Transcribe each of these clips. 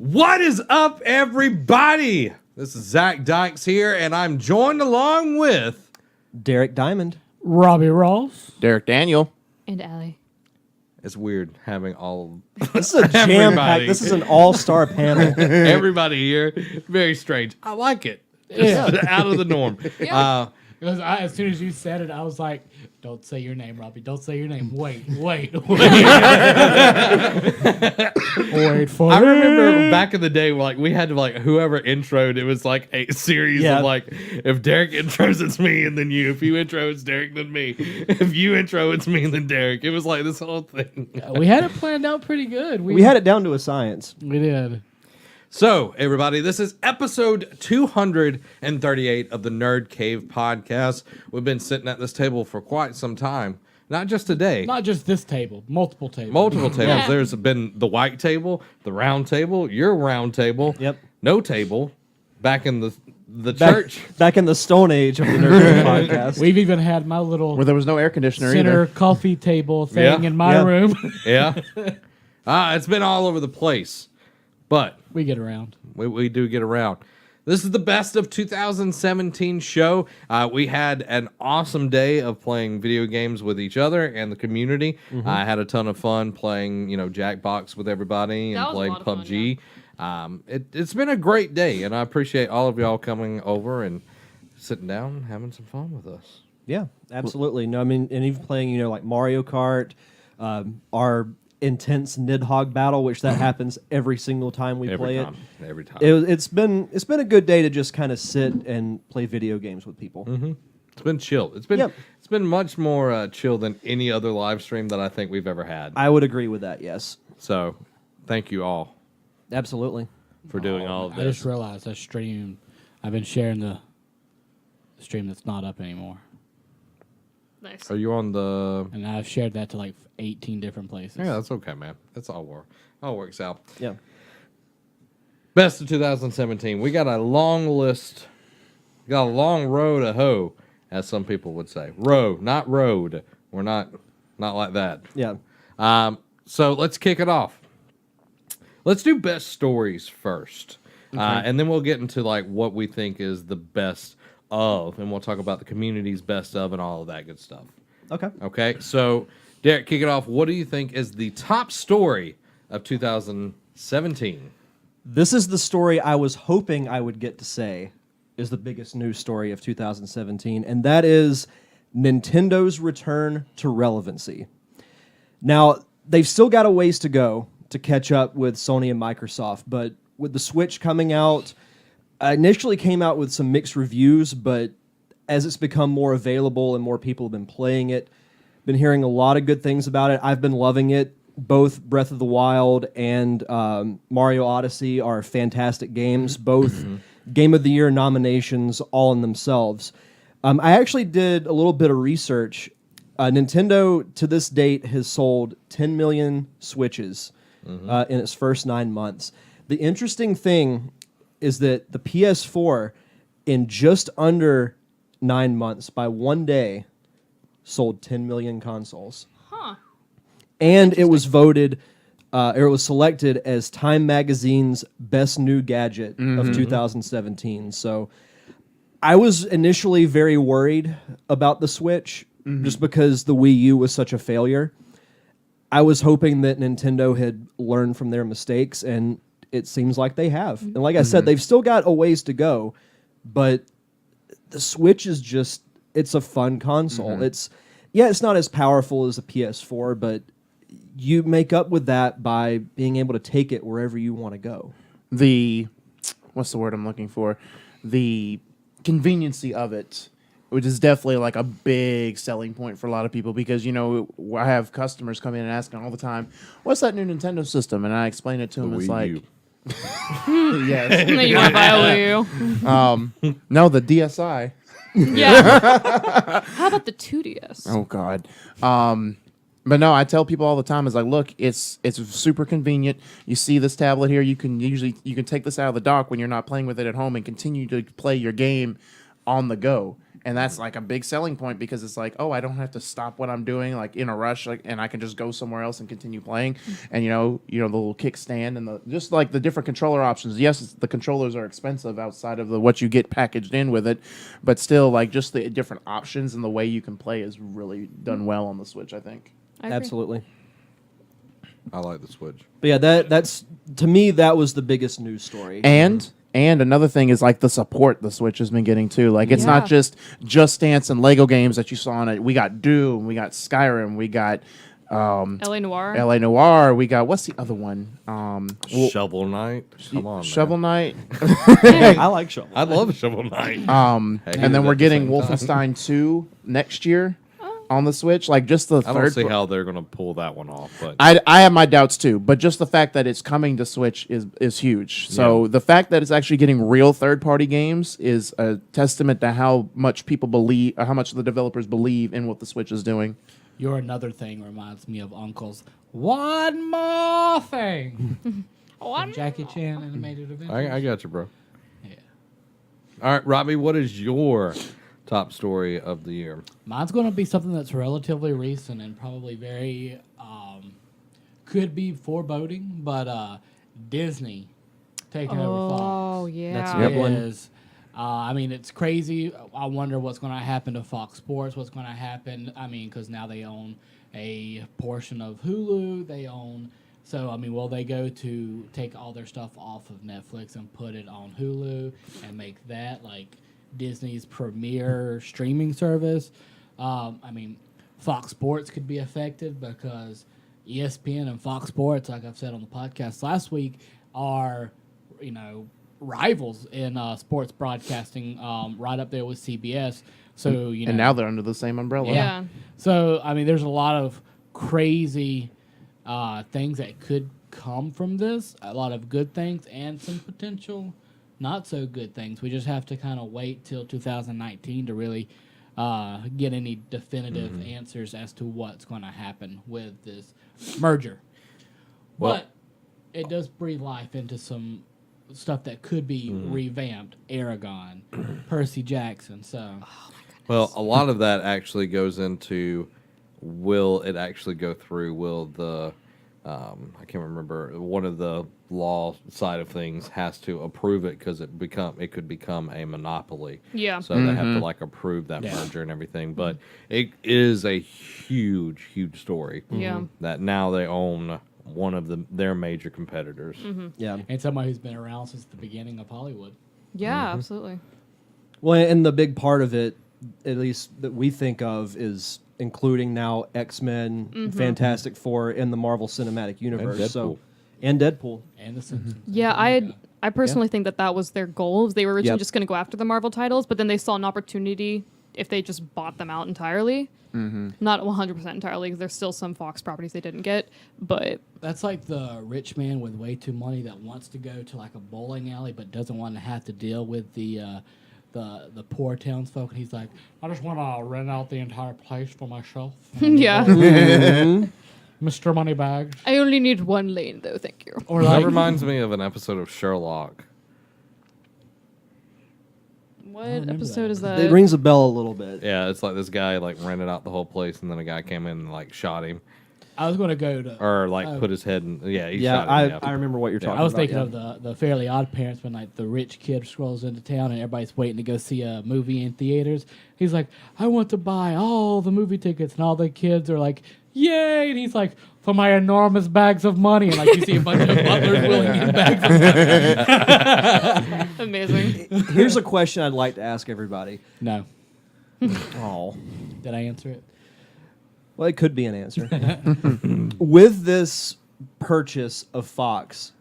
What is up, everybody? This is Zach Dykes here, and I'm joined along with Derek Diamond, Robbie Ross, Derek Daniel, and Allie. It's weird having all This is a jam pack. This is an all-star panel. everybody here. Very strange. I like it. Just out of the norm. Yeah. Because as soon as you said it, I was like, "Don't say your name, Robbie. Don't say your name. Wait wait for I remember back in the day, like we had to whoever introed, it was like a series of if Derek intros, it's me, and then you. If you intro, it's Derek, then me. If you intro, it's me, and then Derek. It was like this whole thing. We had it planned out pretty good. We had it down to a science. We did. So, everybody, this is episode 238 of the Nerd Cave podcast. We've been sitting at this table for quite some time. Not just today. Not just this table. Multiple tables. Multiple tables. Yeah. There's been the white table, the round table, your round table. Yep. No table. Back in the church. Back in the Stone Age of the Nerd Cave podcast. We've even had my little where there was no air conditioner center either. coffee table thing Yeah. in my Yeah. room. Yeah. It's been all over the place. But We get around. we do get around. This is the best of 2017 show. We had an awesome day of playing video games with each other and the community. I had a ton of fun playing, Jackbox with everybody and That was a playing lot of fun, PUBG. It's been a great day, and I appreciate all of y'all coming over and sitting down and having some fun with us. Yeah, absolutely. No, I mean, and even playing, like Mario Kart, our intense Nidhogg battle, which that happens every single time we play it. Every time. It's been a good day to just kind of sit and play video games with people. It's been chill. It's been much more chill than any other live stream that I think we've ever had. I would agree with that. Yes, So, thank you all absolutely. for doing all of I just this. realized I stream. I've been sharing the stream that's not up anymore. Nice. Are you on the? And I've shared that to like 18 different places. Yeah, that's okay, man. That's all works out. Yeah. Best of 2017. We got a long list. Got a long row to hoe, as some people would say. Row, not road. We're not like that. Yeah. So let's kick it off. Let's do best stories first, and then we'll get into what we think is the best of, and we'll talk about the community's best of and all of that good stuff. Okay. Okay, so Derek, kick it off. What do you think is the top story of 2017? This is the story I was hoping I would get to say is the biggest news story of 2017, and that is Nintendo's return to relevancy. Now, they've still got a ways to go to catch up with Sony and Microsoft, but with the Switch coming out, I initially came out with some mixed reviews, but as it's become more available and more people have been playing it, been hearing a lot of good things about it. I've been loving it. Both Breath of the Wild and Mario Odyssey are fantastic games, both Game of the Year nominations all in themselves. I actually did a little bit of research. Nintendo, to this date, has sold 10 million Switches in its first 9 months. The interesting thing is that the PS4, in just under 9 months, by one day, sold 10 million consoles. Huh. And it was voted, or it was selected as Time Magazine's best new gadget of 2017. So I was initially very worried about the Switch, just because the Wii U was such a failure. I was hoping that Nintendo had learned from their mistakes, and it seems like they have. And like I said, they've still got a ways to go, but the Switch is just, it's a fun console. It's not as powerful as a PS4, but you make up with that by being able to take it wherever you want to go. What's the word I'm looking for? The conveniency of it, which is definitely like a big selling point for a lot of people, because, I have customers come in and asking all the time, what's that new Nintendo system? And I explain it to them. It's like, yes. You want to buy a Wii U? No, the DSi. Yeah. How about the 2DS? Oh, God. But no, I tell people all the time, is like, look, it's super convenient. You see this tablet here, you can take this out of the dock when you're not playing with it at home and continue to play your game on the go. And that's like a big selling point because it's like, oh, I don't have to stop what I'm doing like in a rush, like, and I can just go somewhere else and continue playing. And the little kickstand and just like the different controller options. Yes, the controllers are expensive outside of what you get packaged in with it, but still, like just the different options and the way you can play is really done well on the Switch, I think. I agree. Absolutely. I like the Switch. But yeah, that's to me that was the biggest news story. And another thing is like the support the Switch has been getting too. Like it's not Yeah. just Dance and Lego games that you saw on it. We got Doom, we got Skyrim, we got LA Noir. LA Noir. We got what's the other one? Shovel Knight. Come on, Shovel man. Knight. I like Shovel. I love Shovel Knight. And at then the we're getting same time. Wolfenstein 2 next year on the Switch. Like just the I don't third. see how they're gonna pull that one off, but I have my doubts too, but just the fact that it's coming to Switch is huge. So the fact that it's actually getting real third-party games is a testament to how much people believe, or how much the developers believe in what the Switch is doing. Your another thing reminds me of Uncle's One More Thing. One Jackie Chan animated adventure. I got you, bro. Yeah. All right, Robbie, what is your top story of the year? Mine's going to be something that's relatively recent and probably very could be foreboding, but Disney taking over Fox. Oh, yeah. That's a good one. I mean, it's crazy. I wonder what's going to happen to Fox Sports. What's going to happen? I mean, because now they own a portion of Hulu. They own. So, I mean, will they go to take all their stuff off of Netflix and put it on Hulu and make that like Disney's premier streaming service? I mean, Fox Sports could be affected because ESPN and Fox Sports, like I've said on the podcast last week, are, rivals in sports broadcasting, right up there with CBS. So, And now they're under the same umbrella. Yeah. So, I mean, there's a lot of crazy things that could come from this, a lot of good things and some potential not so good things. We just have to kind of wait till 2019 to really get any definitive answers as to what's going to happen with this merger. Well- But it does breathe life into some stuff that could be revamped. Aragon, Percy Jackson. So Well, a lot of that actually goes into will it actually go through? Will the I can't remember, one of the law side of things has to approve it because it could become a monopoly. Yeah. So they have to like approve that merger and everything. But it is a huge story. Yeah. That now they own one of their major competitors. Yeah. and somebody who's been around since the beginning of Hollywood. Yeah, absolutely. Well, and the big part of it, at least that we think of, is including now X-Men, Fantastic Four in the Marvel Cinematic Universe. And Deadpool. And the Simpsons. Yeah, I personally think that was their goal. They were originally just going to go after the Marvel titles, but then they saw an opportunity if they just bought them out entirely. Not 100% entirely, because there's still some Fox properties they didn't get, but That's like the rich man with way too money that wants to go to like a bowling alley but doesn't want to have to deal with the poor townsfolk. And he's like, I just want to rent out the entire place for myself. yeah. Mr. Moneybags. I only need one lane, though, thank you. Or That like, reminds me of an episode of Sherlock. What remember episode that. is that? It rings a bell a little bit. Yeah, it's like this guy like rented out the whole place, and then a guy came in and like shot him, I was going to go to. or like Oh. put his head in. Yeah, he Yeah, shot him. I remember what you're talking I was about. thinking of the Fairly Odd Parents when like the rich kid strolls into town and everybody's waiting to go see a movie in theaters. He's like, I want to buy all the movie tickets, and all the kids are like, yay! And he's like, for my enormous bags of money, and like you see a bunch of butlers wheeling in bags of money. Amazing. Here's a question I'd like to ask everybody. No, Oh. did I answer it? Well, it could be an answer. With this purchase of Fox,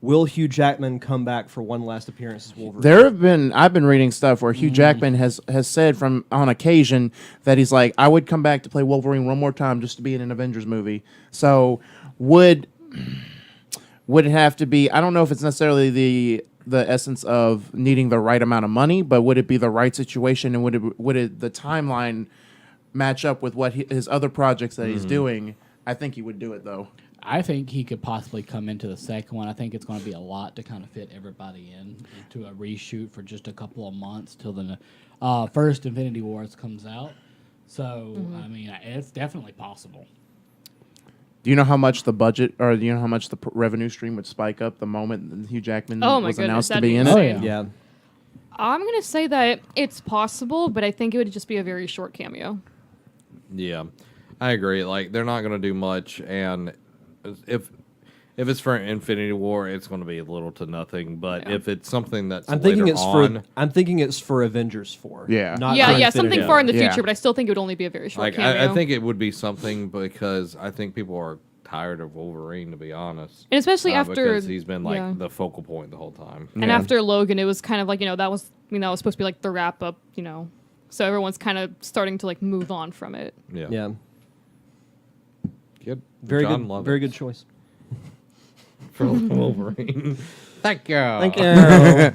will Hugh Jackman come back for one last appearance as Wolverine? I've been reading stuff where Hugh Jackman has said from on occasion that he's like, I would come back to play Wolverine one more time just to be in an Avengers movie. So would it have to be, I don't know if it's necessarily the essence of needing the right amount of money, but would it be the right situation, and would it the timeline match up with what his other projects that he's doing? I think he would do it though. I think he could possibly come into the second one. I think it's going to be a lot to kind of fit everybody into a reshoot for just a couple of months till the first Infinity Wars comes out. So, I mean, it's definitely possible. Do you know how much the budget, or do you know how much the revenue stream would spike up the moment Hugh Jackman was announced to be in it? Oh, yeah. Yeah. I'm going to say that it's possible, but I think it would just be a very short cameo. Yeah, I agree. Like, they're not going to do much, and if it's for Infinity War, it's going to be little to nothing. But if it's something that's I'm thinking later it's for Avengers 4. Yeah. Not Yeah, for yeah, Infinity something War. far in the Yeah. future, but I still think it would only be a very short like cameo. I think it would be something because I think people are tired of Wolverine, to be honest. And especially after because he's been like yeah. the focal point the whole time. And after Logan, it was kind of like, that was supposed to be like the wrap up, So everyone's kind of starting to like move on from it. Yeah. Yeah. Good. Very John good. Lovitz Very good choice. for Wolverine. Thank you. Thank you.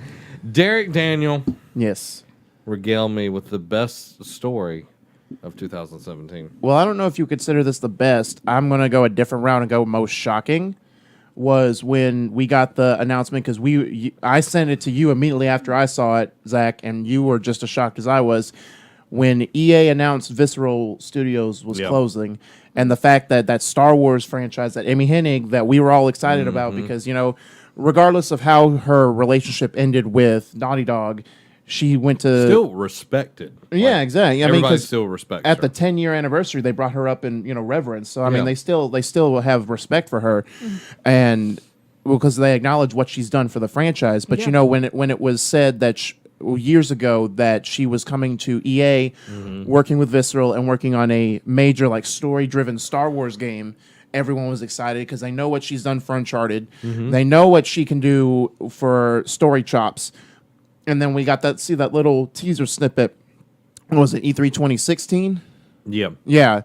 Derek Daniel, Yes. regale me with the best story of 2017. Well, I don't know if you consider this the best. I'm going to go a different route and go most shocking. Was when we got the announcement, because I sent it to you immediately after I saw it, Zach, and you were just as shocked as I was when EA announced Visceral Studios was closing, and the fact that Star Wars franchise, that Amy Hennig, that we were all excited about, because regardless of how her relationship ended with Naughty Dog, she went to Still respected. Yeah, exactly. I mean, Everybody 'cause still respects at her. the 10-year anniversary, they brought her up in reverence. So I mean, they still have respect for her, and because they acknowledge what she's done for the franchise. But when it was said that years ago that she was coming to EA, working with Visceral and working on a major like story-driven Star Wars game, everyone was excited because they know what she's done for Uncharted. They know what she can do for story chops. And then we got see that little teaser snippet. What was it, E3 2016? Yeah. Yeah.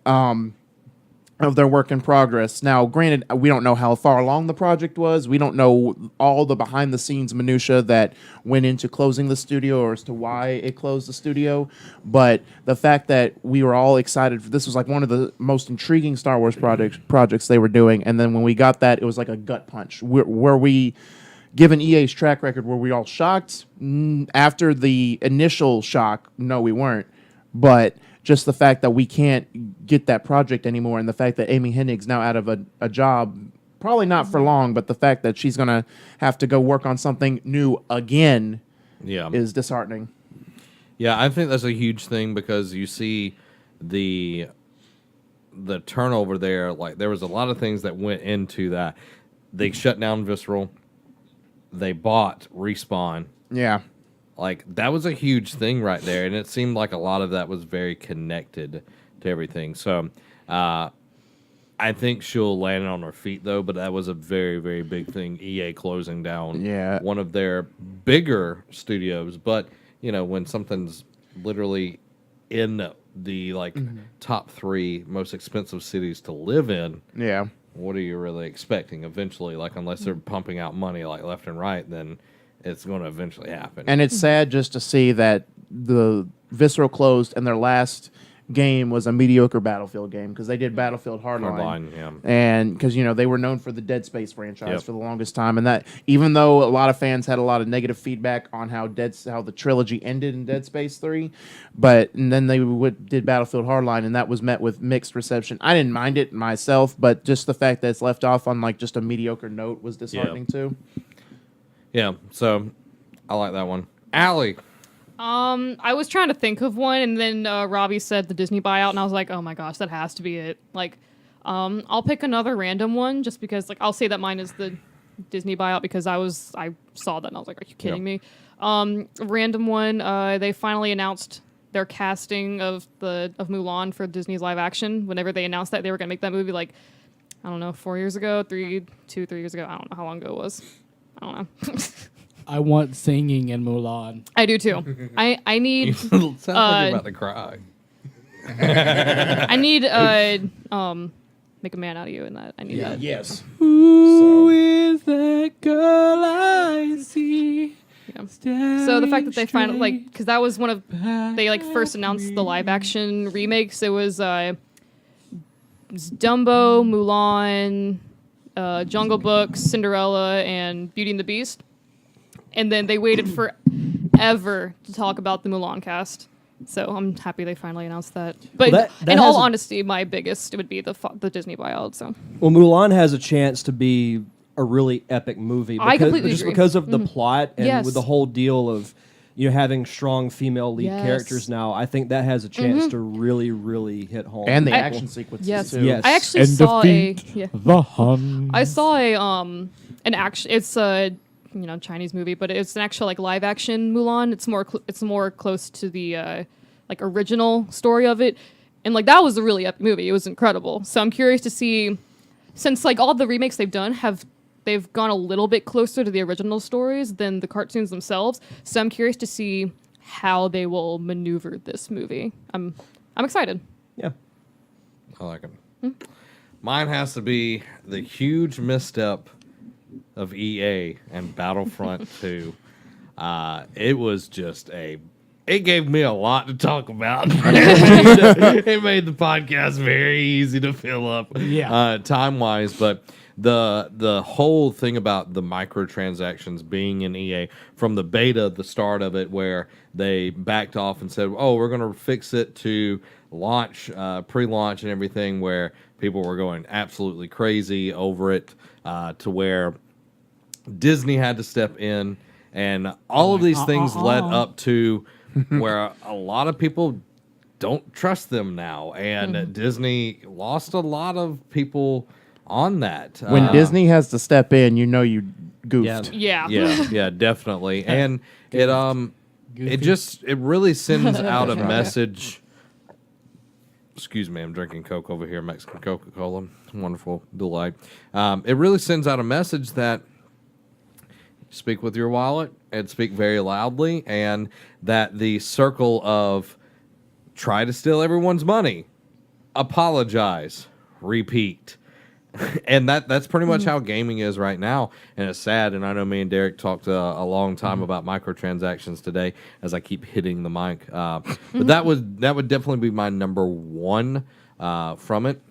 Of their work in progress. Now, granted, we don't know how far along the project was. We don't know all the behind-the-scenes minutia that went into closing the studio or as to why it closed the studio. But the fact that we were all excited, this was like one of the most intriguing Star Wars projects they were doing. And then when we got that, it was like a gut punch. Were we... Given EA's track record, were we all shocked? After the initial shock, no, we weren't. But just the fact that we can't get that project anymore, and the fact that Amy Hennig's now out of a job, probably not for long, but the fact that she's going to have to go work on something new again is disheartening. Yeah, I think that's a huge thing because you see the turnover there. Like, there was a lot of things that went into that. They shut down Visceral. They bought Respawn. Yeah. Like, that was a huge thing right there, and it seemed like a lot of that was very connected to everything. So, I think she'll land on her feet, though, but that was a very, very big thing, EA closing down one of their bigger studios. But, when something's literally in the, top 3 most expensive cities to live in... Yeah. What are you really expecting eventually? Like, unless they're pumping out money like left and right, then it's going to eventually happen. And it's sad just to see that the Visceral closed and their last game was a mediocre Battlefield game because they did Battlefield Hardline. Yeah. And because, they were known for the Dead Space franchise for the longest time. And that, even though a lot of fans had a lot of negative feedback on how the trilogy ended in Dead Space 3, and then they did Battlefield Hardline, and that was met with mixed reception. I didn't mind it myself, but just the fact that it's left off on like just a mediocre note was disheartening too. Yeah, so I like that one. Allie. I was trying to think of one, and then Robbie said the Disney buyout, and I was like, oh my gosh, that has to be it. Like, I'll pick another random one just because, like, I'll say that mine is the Disney buyout because I saw that and I was like, are you kidding me? Random one. They finally announced their casting of Mulan for Disney's live action. Whenever they announced that they were gonna make that movie, like, I don't know, 4 years ago, 3 years ago. I don't know how long ago it was. I don't know. I want singing in Mulan. I do too. I need. Sounds like you're about to cry. I need make a man out of you in that. I need that. Yes. Who is that girl I see? Yeah. So the fact that they finally because that was one of they first announced the live action remakes. It was Dumbo, Mulan, Jungle Book, Cinderella, and Beauty and the Beast. And then they waited forever to talk about the Mulan cast. So I'm happy they finally announced that. But that in all has honesty, my biggest would be the Disney buyout. So Well, Mulan has a chance to be a really epic movie. I completely just agree. because of the plot and Yes. with the whole deal of having strong female lead Yes. characters now. I think that has a chance to really, really hit home. And the with action people. sequences Yes. too. Yes. I actually And saw defeat the Hun. I saw an action. It's a Chinese movie, but it's an actual like live action Mulan. It's more close to the like original story of it, and like that was a really epic movie. It was incredible. So I'm curious to see, since like all the remakes they've done they've gone a little bit closer to the original stories than the cartoons themselves. So I'm curious to see how they will maneuver this movie. I'm excited. Yeah. I like it. Mine has to be the huge misstep of EA and Battlefront 2. It was just it gave me a lot to talk about. It made the podcast very easy to fill up time-wise, but the whole thing about the microtransactions being in EA from the beta, the start of it, where they backed off and said, "Oh, we're going to fix it to launch, pre-launch, and everything," where people were going absolutely crazy over it, to where Disney had to step in, and all of these things led up to where a lot of people don't trust them now, and Disney lost a lot of people on that. When Disney has to step in, you know you goofed. Yeah. yeah, definitely, and it really sends out a message. Excuse me, I'm drinking Coke over here, Mexican Coca-Cola, wonderful delight. It really sends out a message that speak with your wallet and speak very loudly, and that the circle of try to steal everyone's money, apologize, repeat. And that's pretty much how gaming is right now, and it's sad. And I know me and Derek talked a long time about microtransactions today, as I keep hitting the mic. But that would definitely be my number one from it.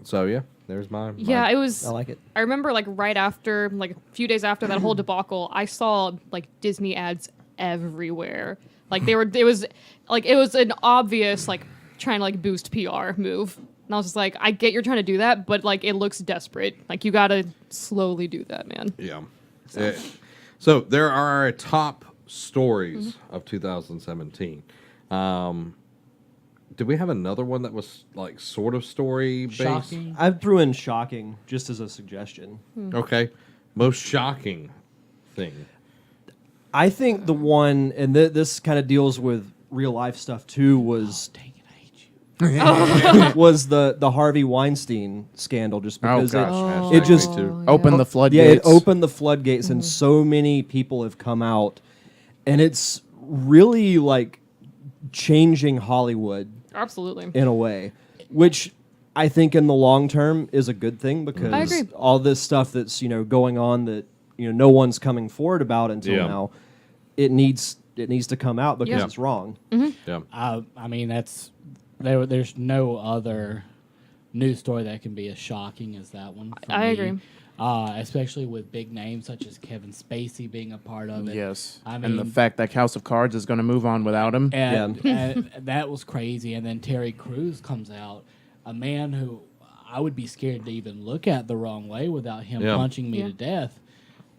So yeah, there's mine. Yeah, it was. I like it. I remember like right after, like a few days after that whole debacle, I saw like Disney ads everywhere. Like it was an obvious like trying to like boost PR move. And I was just like, I get you're trying to do that, but like it looks desperate. Like you gotta slowly do that, man. Yeah. So there are our top stories of 2017. Did we have another one that was like sort of story based? Shocking. I threw in shocking just as a suggestion. Okay. Most shocking thing. I think the one, and this kind of deals with real life stuff too, was was the Harvey Weinstein scandal, just because it just Opened the floodgates. Yeah, it opened the floodgates, and so many people have come out, and it's really like changing Hollywood Absolutely. in a way, which I think in the long term is a good thing, because I agree. all this stuff that's going on that no one's coming forward about until now, it needs to come out because it's wrong. Yeah. I mean, there's no other news story that can be as shocking as that one. For I me. agree. Especially with big names such as Kevin Spacey being a part of it. Yes. I And the mean- fact that House of Cards is going to move on without him. And that was crazy. And then Terry Crews comes out, a man who I would be scared to even look at the wrong way without him punching me Yeah. to death.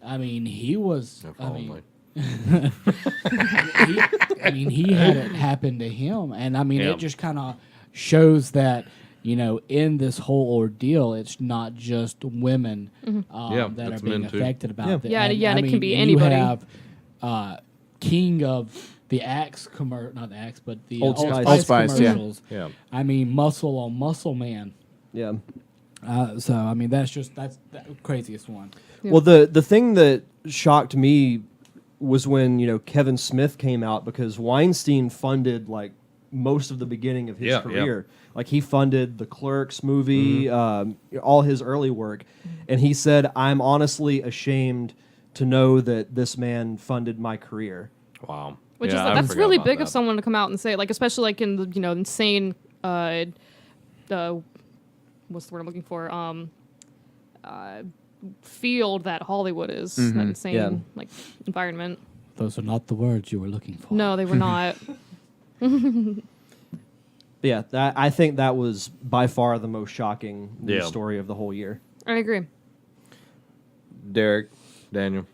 I mean, he was. If I mean, only. he had it happen to him, and I mean, Yeah. it just kind of shows that in this whole ordeal, it's not just women that are it's being men too. affected about it. Yeah, and it can be and anybody. You have King of the Axe not the Axe, but the Old Spice. Old Spice, yeah. commercials. Yeah. I mean, muscle on muscle, man. Yeah. So I mean, that's the craziest one. Well, the thing that shocked me was when Kevin Smith came out, because Weinstein funded like most of the beginning of his career. Like he funded the Clerks movie, all his early work, and he said, "I'm honestly ashamed to know that this man funded my career." Wow. Which Yeah, I that's forgot really about big that. of someone to come out and say, like, especially like in the insane what's the word I'm looking for? Field that Hollywood is, that insane like environment. Those are not the words you were looking for. No, they were not. Yeah, I think that was by far the most shocking news Yeah. story of the whole year. I agree. Derek, Daniel.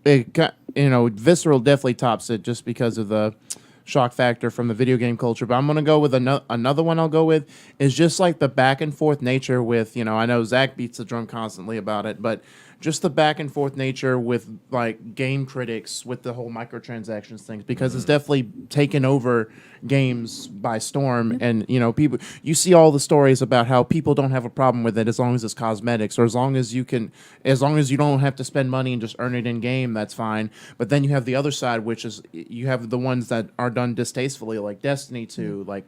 Visceral definitely tops it just because of the shock factor from the video game culture. But I'm gonna go with another one. I'll go with is just like the back and forth nature with I know Zach beats the drum constantly about it, but just the back and forth nature with like game critics with the whole microtransactions things because it's definitely taken over games by storm. And people, you see all the stories about how people don't have a problem with it as long as it's cosmetics or as long as you don't have to spend money and just earn it in game, that's fine. But then you have the other side, which is you have the ones that are done distastefully, like Destiny 2, like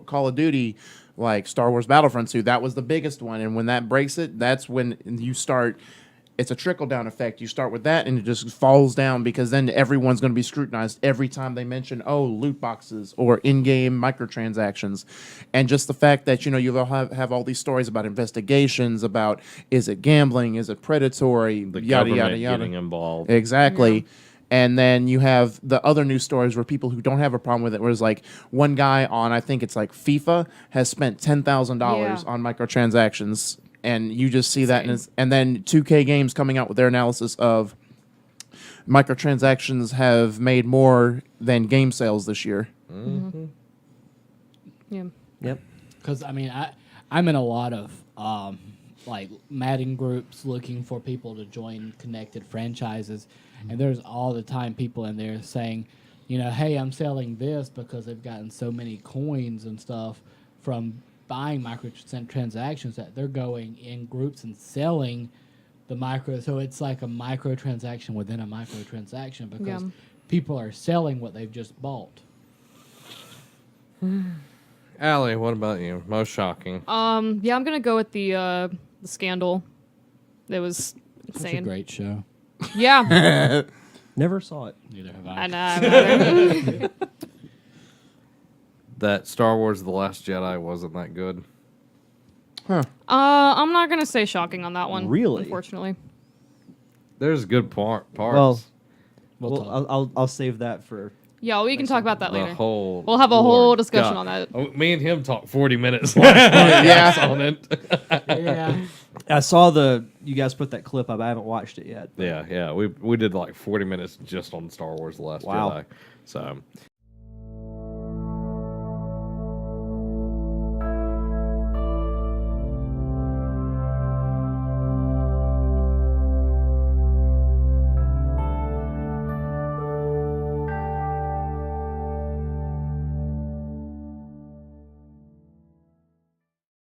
Call of Duty, like Star Wars Battlefront 2. That was the biggest one, and when that breaks it, that's when you start. It's a trickle-down effect. You start with that, and it just falls down because then everyone's going to be scrutinized every time they mention, loot boxes or in-game microtransactions. And just the fact that, you'll have all these stories about investigations, about is it gambling, is it predatory, The yada, government yada, yada. getting involved. Exactly. Yeah. And then you have the other news stories where people who don't have a problem with it, whereas like one guy on, I think it's like FIFA, has spent $10,000 on microtransactions. And you just see that, and then 2K Games coming out with their analysis of microtransactions have made more than game sales this year. Mm-hmm. Yeah. Yep. Because I'm in a lot of like Madden groups looking for people to join connected franchises, and there's all the time people in there saying, hey, I'm selling this because they've gotten so many coins and stuff from buying microtransactions that they're going in groups and selling the micro. So it's like a microtransaction within a microtransaction because people are selling what they've just bought. Allie, what about you? Most shocking. I'm gonna go with the scandal. It was It's a insane. great show. Yeah. Never saw it. Neither have I I. know. That Star Wars The Last Jedi wasn't that good. I'm not gonna say shocking on that one. Really? Unfortunately. There's good parts. Well, We'll I'll save that for. Yeah, we can talk about that The later. whole We'll have a whole Lord discussion God. on that. Oh, me and him talked 40 minutes last night on it. yeah. I saw you guys put that clip up. I haven't watched it yet. Yeah. We did like 40 minutes just on Star Wars The Last Wow. Jedi. So